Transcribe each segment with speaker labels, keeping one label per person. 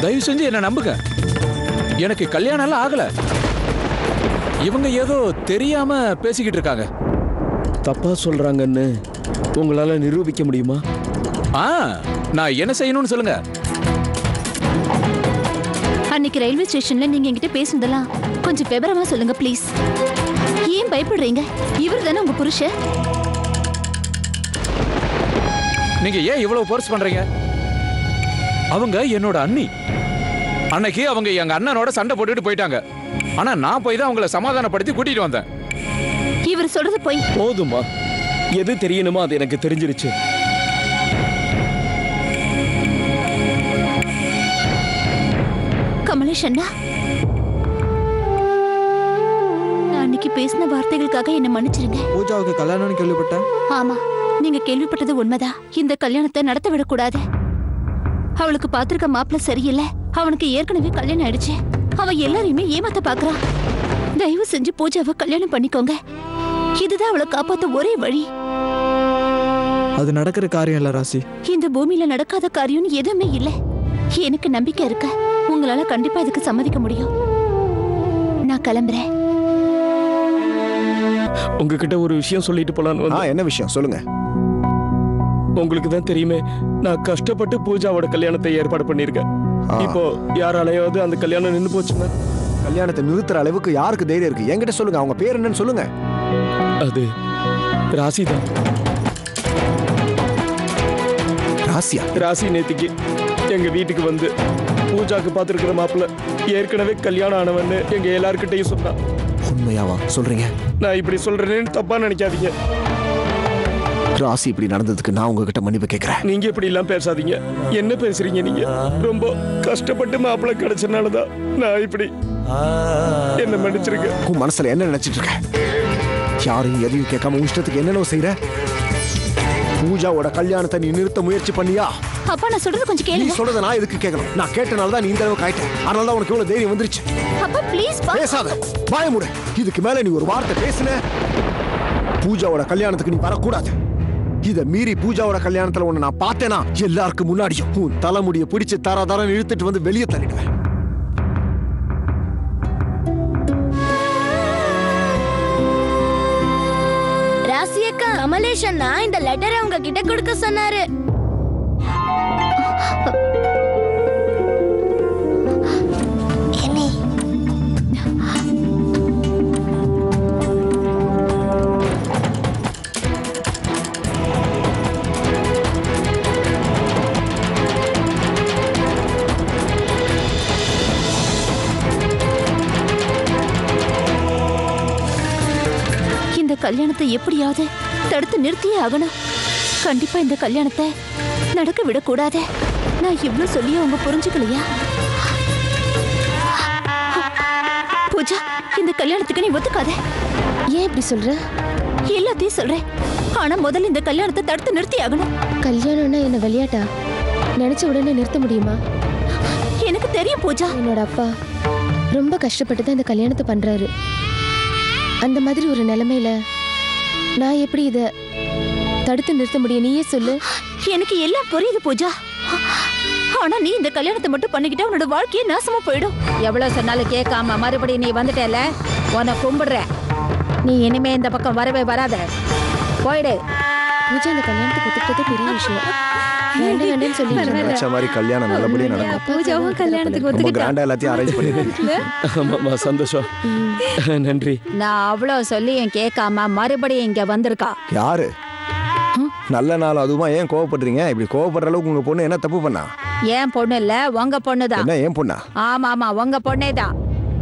Speaker 1: தயவு செஞ்சு என்ன நம்புங்க. எனக்கு கல்யாணம் எல்லாம் ஆகல. இவங்க ஏதோ தெரியாம பேசிக்கிட்டு இருக்காங்க.
Speaker 2: தப்பா சொல்றாங்கன்னு உங்களால நிரூபிக்க முடியுமா?
Speaker 1: நான் என்ன செய்யணும்னு சொல்லுங்க.
Speaker 3: அன்னைக்கு ரயில்வே ஸ்டேஷன்ல நீங்க என்கிட்ட பேசுனதெல்லாம் கொஞ்சம் விவரமா சொல்லுங்க ப்ளீஸ். ஏன் பயப்படுறீங்க? இவர் தானே உங்க புருஷன்.
Speaker 1: நீங்க ஏன் இவ்வளவு ஃபோர்ஸ் பண்றீங்க? அவங்க என்னோட அண்ணி. அன்னைக்கு அவங்க எங்க அண்ணனோட சண்டை போட்டுட்டு போயிட்டாங்க. ஆனா நான் போய் தான் அவங்கள சமாதானப்படுத்தி கூட்டிட்டு வந்தேன்.
Speaker 3: இவர் சொல்றது போய்.
Speaker 2: போதுமா? எது தெரியணுமோ அது எனக்கு தெரிஞ்சிருச்சு.
Speaker 3: கமலேஷ் அண்ணா, நான் அன்னைக்கு பேசின வார்த்தைகளுக்காக என்ன மன்னிச்சிருங்க.
Speaker 4: பூஜாவுக்கு கல்யாணம்னு கேள்விப்பட்டேன்.
Speaker 3: ஆமா, நீங்க கேள்விப்பட்டது உண்மைதான். இந்த கல்யாணத்தை நடத்த விடக்கூடாது. அவளுக்கு பாத்திருக்க மாப்பிள்ள சரியில்லை. அவனுக்கு ஏற்கனவே கல்யாணம் ஆயிடுச்சு. அவ எல்லாரையுமே ஏமாத்த பாக்குறா. தயவு செஞ்சு பூஜாவை கல்யாணம் பண்ணிக்கோங்க. இதுதான் அவளை காப்பாத்த ஒரே வழி.
Speaker 4: அது நடக்கிற காரியம் இல்ல ராசி.
Speaker 3: இந்த பூமியில நடக்காத காரியம்னு எதுவுமே இல்ல. எனக்கு நம்பிக்கை இருக்கு. உங்களால கண்டிப்பா இதுக்கு சம்மதிக்க முடியும். நான் கிளம்புறேன்.
Speaker 2: உங்ககிட்ட ஒரு விஷயம் சொல்லிட்டு போலான்னு.
Speaker 5: என்ன விஷயம் சொல்லுங்க.
Speaker 2: உங்களுக்கு தான் தெரியுமே, நான் கஷ்டப்பட்டு பூஜாவோட கல்யாணத்தை ஏற்பாடு பண்ணிருக்கேன். இப்போ யாராலையாவது அந்த கல்யாணம் நின்று போச்சுன்னா?
Speaker 5: கல்யாணத்தை நிறுத்துற அளவுக்கு யாருக்கு தைரியம் இருக்கு? என்கிட்ட சொல்லுங்க. அவங்க பேர் என்னன்னு சொல்லுங்க.
Speaker 2: அது ராசி தான்.
Speaker 5: ராசியா?
Speaker 2: ராசி நேத்திக்கு எங்க வீட்டுக்கு வந்து பூஜாக்கு பாத்துருக்கிற மாப்பிள்ள ஏற்கனவே கல்யாணம் ஆனவன்னு எங்க எல்லார்கிட்டையும் சொன்னா.
Speaker 5: உண்மையாவா சொல்றீங்க?
Speaker 2: நான் இப்படி சொல்றேன்னு தப்பா நினைக்காதீங்க.
Speaker 5: ராசி இப்படி நடந்ததுக்கு நான் உங்ககிட்ட மன்னிப்பு கேட்கிறேன்.
Speaker 2: நீங்க இப்படி எல்லாம் பேசாதீங்க. என்ன பேசுறீங்க நீங்க? ரொம்ப கஷ்டப்பட்டு மாப்பிள்ள கிடைச்சனாலதான் நான் இப்படி. என்ன மன்னிச்சிருக்க.
Speaker 5: உன் மனசுல என்ன நினைச்சிட்டு இருக்க? யாரையும் எதையும் கேட்காம இஷ்டத்துக்கு என்னென்ன செய்யற? பூஜாவோட கல்யாணத்தை நீ நிறுத்த முயற்சி பண்ணியா?
Speaker 3: அப்பா, நான் சொல்றது கொஞ்சம் கேளுங்க.
Speaker 5: நீ சொல்றத நான் எதுக்கு கேட்கணும்? நான் கேட்டனால தான் நீ இந்த அளவுக்கு ஆயிட்ட. அதனால தான் உனக்கு இவ்வளவு தைரியம் வந்துருச்சு.
Speaker 3: அப்பா ப்ளீஸ்
Speaker 5: பேசாத. வாய மூடு. இதுக்கு மேல நீ ஒரு வார்த்தை பேசுன, பூஜாவோட கல்யாணத்துக்கு நீ வரக்கூடாது. இத மீறி பூஜாவோட கல்யாணத்துல உன்னை நான் பார்த்தேனா எல்லாருக்கும் முன்னாடியும் உன் தலைமுடியை பிடிச்சு தர இழுத்துட்டு வந்து வெளியே தள்ளிடுவேன்.
Speaker 6: ராசியக்கா, கமலேஷ் அண்ணா இந்த லெட்டரை உங்க கிட்ட கொடுக்க சொன்னாரு.
Speaker 3: கல்யாணத்தை எப்படியாவது தடுத்து நிறுத்தியே ஆகணும். கண்டிப்பா இந்த கல்யாணத்தை நடக்க விடக்கூடாது. நான் இவ்வளவு சொல்லியே அவங்க புரிஞ்சுக்கலையா? பூஜா, இந்த கல்யாணத்துக்கு நீ ஒத்துக்காத.
Speaker 7: ஏன் இப்படி சொல்ற?
Speaker 3: எல்லாத்தையும் சொல்றேன். ஆனா முதல்ல இந்த கல்யாணத்தை தடுத்து நிறுத்தி ஆகணும்.
Speaker 7: கல்யாணம்னா என்ன விளையாட்டா? நினைச்ச உடனே நிறுத்த முடியுமா?
Speaker 3: எனக்கு தெரியும் பூஜா.
Speaker 7: என்னோட அப்பா ரொம்ப கஷ்டப்பட்டு தான் இந்த கல்யாணத்தை பண்றாரு. அந்த மாதிரி ஒரு நிலைமையில நான் எப்படி இத தடுத்து நிறுத்த முடியும்? நீயே சொல்லு.
Speaker 3: எனக்கு எல்லாம் புரியுது பூஜா. ஆனா நீ இந்த கல்யாணத்தை மட்டும் பண்ணிக்கிட்டா உன்னோட வாழ்க்கையே நாசமா போயிடும்.
Speaker 8: எவ்வளவு சொன்னாலும் கேட்காம மறுபடியும் நீ வந்துட்டேல, உன்னை கும்பிடுறேன். நீ இனிமே இந்த பக்கம் வரவே வராத. போயிடு.
Speaker 7: பூஜா இந்த கல்யாணத்துக்கு ஒத்துக்கிட்டது பெரிய விஷயம். வேண்டாம்னு சொல்லி
Speaker 5: நினைச்ச மாதிரி கல்யாணம் நல்லபடியா நடக்கும்.
Speaker 8: பூஜாவும் கல்யாணத்துக்கு ஒத்துக்கிட்டா.
Speaker 5: கிராண்டா எல்லாத்தையும் அரேஞ்ச் பண்ணிருக்கீங்க.
Speaker 2: சந்தோஷம். நன்றி.
Speaker 8: நான் அவ்வளவு சொல்லியும் கேட்காம மறுபடியும் இங்க வந்திருக்கா.
Speaker 5: யாரு? நல்ல நாள் அதுமா ஏன் கோவப்படுறீங்க? இப்படி கோவப்படுற அளவுக்கு உங்க பொண்ணு என்ன தப்பு பண்ணா?
Speaker 8: ஏன் பொண்ணு இல்ல, உங்க பொண்ணுதான்.
Speaker 5: என்ன ஏன் பொண்ணா?
Speaker 8: ஆமா ஆமா, உங்க பொண்ணேதான்.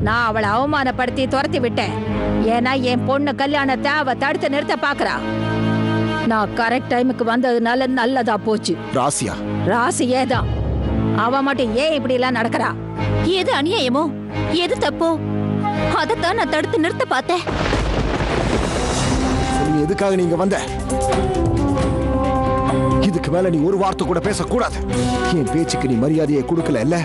Speaker 8: நான் அவளை அவமானப்படுத்தி துரத்தி விட்டேன். ஏன்னா என் பொண்ணு கல்யாணத்தை அவ தடுத்து நிறுத்த பாக்குறா. நான் கரெக்ட் டைமுக்கு வந்ததுனால நல்லதா போச்சு.
Speaker 5: ராசியா?
Speaker 8: ராசியேதான். அவ மட்டும் ஏன் இப்படி எல்லாம் நடக்கிறா?
Speaker 3: எது அநியாயமோ எது தப்போ அதைத்தான் நான் தடுத்து நிறுத்த பார்த்தேன்.
Speaker 5: எதுக்காக நீங்க வந்த? இதுக்கு மேல நீ ஒரு வார்த்தை கூட பேசக்கூடாது. என் பேச்சுக்கு நீ மரியாதையை கொடுக்கல இல்ல?